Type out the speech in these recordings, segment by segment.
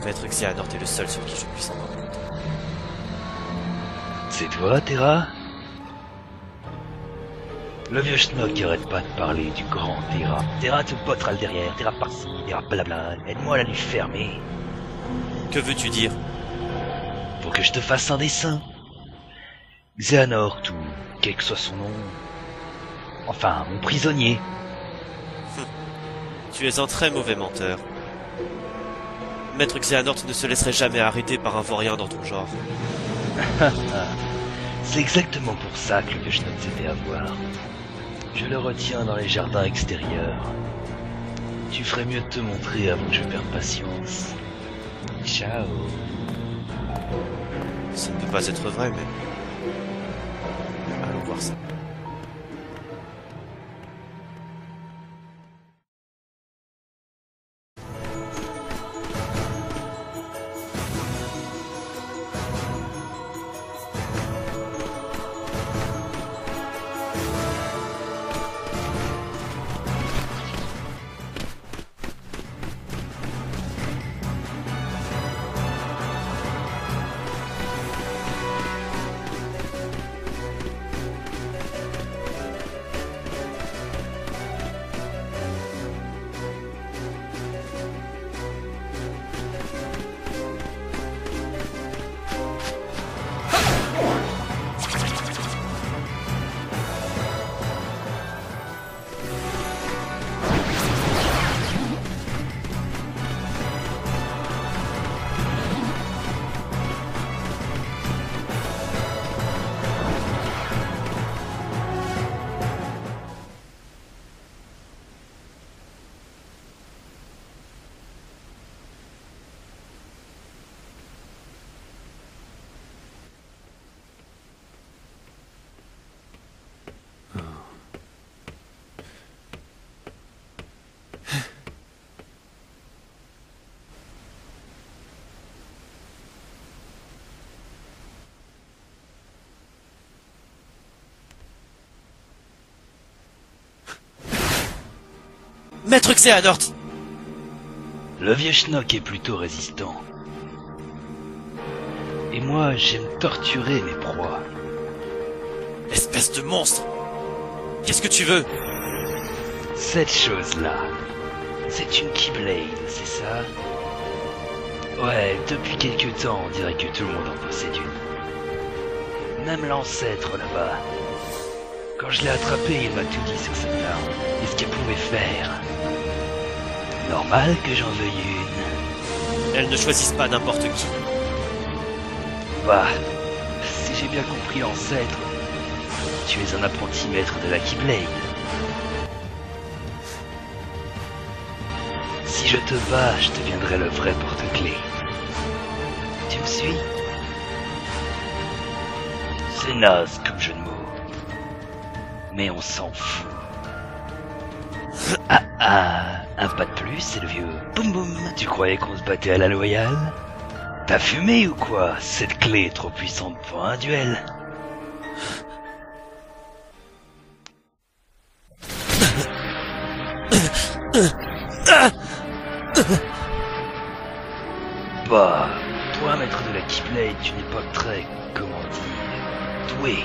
Maître Xehanort est le seul sur qui je puisse avoir compter. C'est toi, Terra? Le vieux schnock qui arrête pas de parler du grand Terra. Terra te bottera le derrière, Terra par-ci, Terra blabla. Aide-moi à la lui fermer. Que veux-tu dire? Pour que je te fasse un dessin. Xehanort ou quel que soit son nom. Enfin, mon prisonnier. Tu es un très mauvais menteur. Maître Xehanort ne se laisserait jamais arrêter par un vaurien dans ton genre. C'est exactement pour ça que le vieux schnock s'est fait avoir. Je le retiens dans les jardins extérieurs. Tu ferais mieux de te montrer avant que je perde patience. Ciao. Ça ne peut pas être vrai, mais... allons voir ça. Maître Xehanort! Le vieux schnock est plutôt résistant. Et moi, j'aime torturer mes proies. Espèce de monstre! Qu'est-ce que tu veux? Cette chose-là, c'est une Keyblade, c'est ça? Ouais, depuis quelque temps, on dirait que tout le monde en possède une. Même l'ancêtre là-bas. Quand je l'ai attrapée, il m'a tout dit sur cette arme, et ce qu'elle pouvait faire. Normal que j'en veuille une. Elles ne choisissent pas n'importe qui. Bah, si j'ai bien compris l'ancêtre, tu es un apprenti maître de la Keyblade. Si je te bats, je deviendrai le vrai porte-clés. Tu me suis? C'est naze comme jeu de mots. Mais on s'en fout. Un pas de plus, c'est le vieux boum boum. Tu croyais qu'on se battait à la loyale? T'as fumé ou quoi? Cette clé est trop puissante pour un duel. Bah, toi, maître de la Keyblade, tu n'es pas très, comment dire, doué.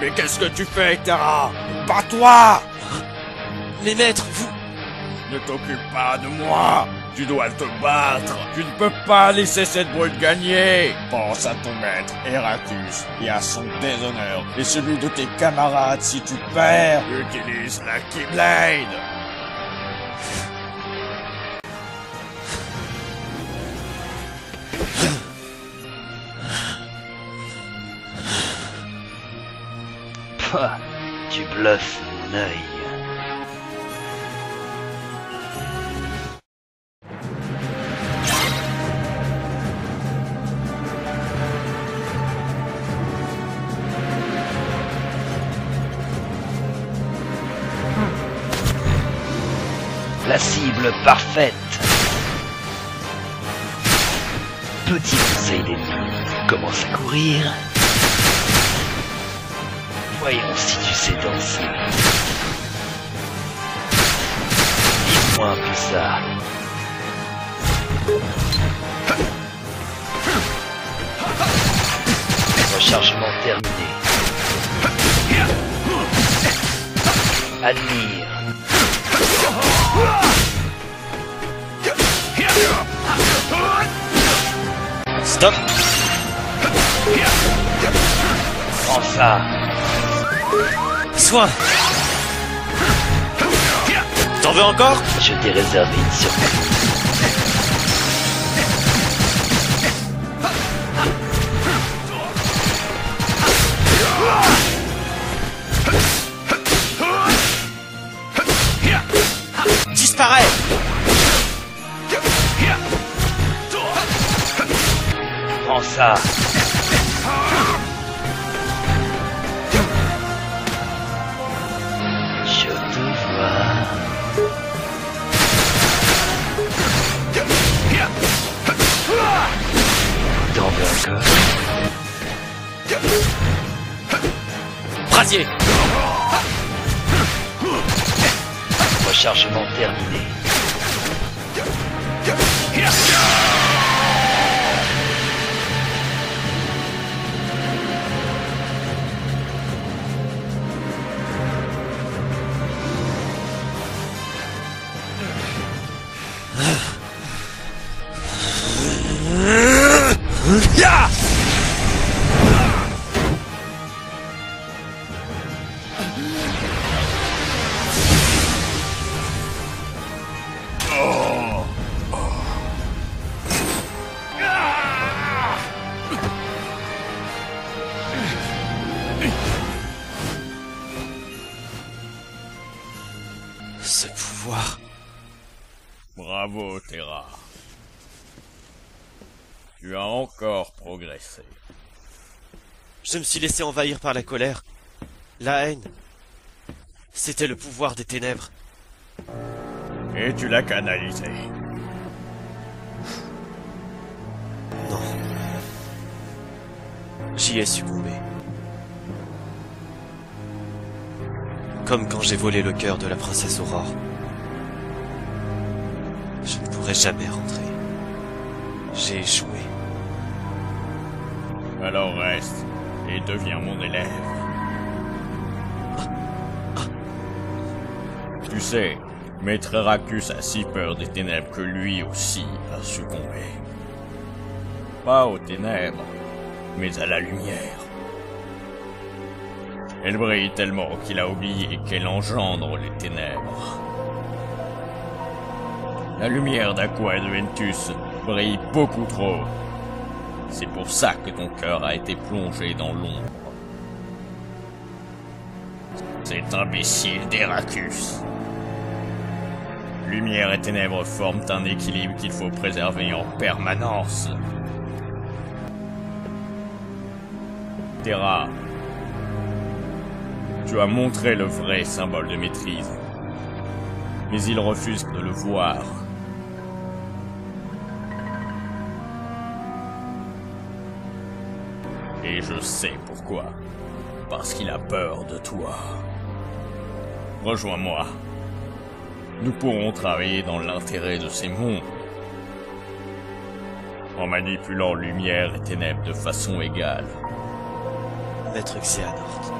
Mais qu'est-ce que tu fais, Terra? Bats-toi! Mais maître, vous... Ne t'occupe pas de moi! Tu dois te battre! Tu ne peux pas laisser cette brute gagner! Pense à ton maître, Eratus, et à son déshonneur, et celui de tes camarades si tu perds! Utilise la Keyblade! Pah, tu bluffes mon œil. La cible parfaite. Petit conseil d'ennemi, commence à courir. Voyons si tu sais danser. Dis-moi un peu ça. Rechargement terminé. Admire. Stop! Prends ça. Soin! T'en veux encore? Je t'ai réservé une surprise. Disparaît! Prends ça. Je te vois. T'en veux encore? Brasier! Rechargement terminé. Ce pouvoir... Bravo, Terra. Tu as encore progressé. Je me suis laissé envahir par la colère, la haine. C'était le pouvoir des ténèbres. Et tu l'as canalisé. Non. J'y ai succombé. Comme quand j'ai volé le cœur de la princesse Aurore. Je ne pourrai jamais rentrer. J'ai échoué. Alors reste et deviens mon élève. Tu sais, Maître Heracus a si peur des ténèbres que lui aussi a succombé. Pas aux ténèbres, mais à la lumière. Elle brille tellement qu'il a oublié qu'elle engendre les ténèbres. La lumière d'Aqua et de Ventus brille beaucoup trop. C'est pour ça que ton cœur a été plongé dans l'ombre. Cet imbécile d'Heracus. Lumière et ténèbres forment un équilibre qu'il faut préserver en permanence. Terra, tu as montré le vrai symbole de maîtrise, mais il refuse de le voir. Et je sais pourquoi. Parce qu'il a peur de toi. Rejoins-moi. Nous pourrons travailler dans l'intérêt de ces mondes. En manipulant lumière et ténèbres de façon égale. Maître Xehanort.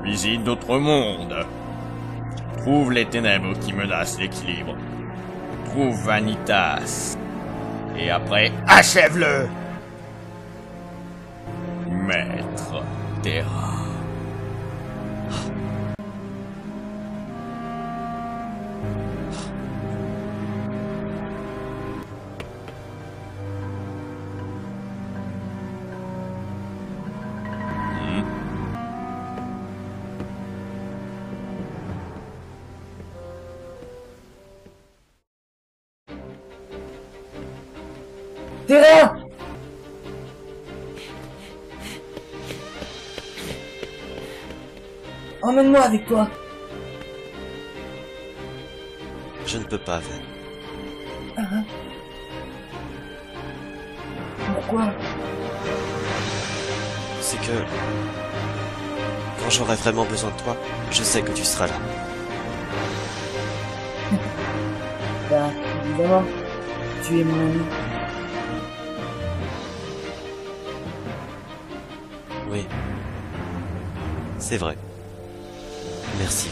Visite d'autres mondes. Trouve les ténèbres qui menacent l'équilibre. Trouve Vanitas. Et après, achève-le! Maître Terra. Terra! Emmène-moi avec toi. Je ne peux pas, Ven. Ah. Pourquoi? C'est que... quand j'aurai vraiment besoin de toi, je sais que tu seras là. Évidemment, tu es mon ami. Oui. C'est vrai. Merci.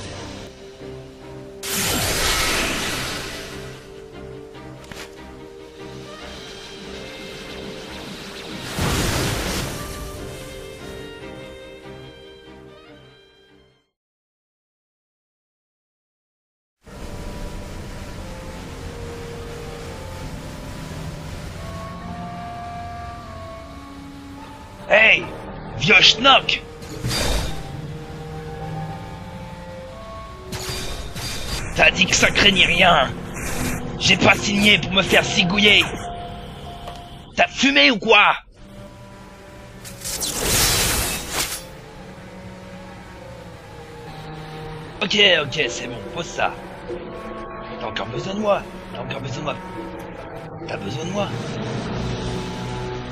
Hey, vieux schnock! T'as dit que ça craignait rien. J'ai pas signé pour me faire cigouiller. T'as fumé ou quoi? Ok, c'est bon, pose ça. T'as encore besoin de moi? T'as encore besoin de moi? T'as besoin de moi?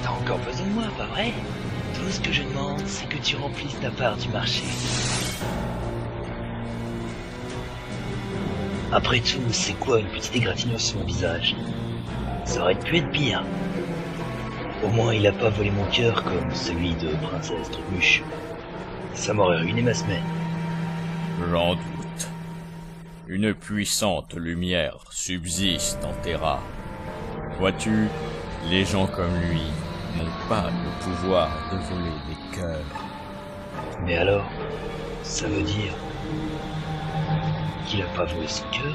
T'as encore besoin de moi, pas vrai? Tout ce que je demande, c'est que tu remplisses ta part du marché. Après tout, c'est quoi une petite égratignure sur mon visage? Ça aurait pu être pire. Au moins, il a pas volé mon cœur comme celui de Princesse Trucmuche. Ça m'aurait ruiné ma semaine. J'en doute. Une puissante lumière subsiste en Terra. Vois-tu, les gens comme lui n'ont pas le pouvoir de voler des cœurs. Mais alors, ça veut dire qu'il a pas volé son cœur?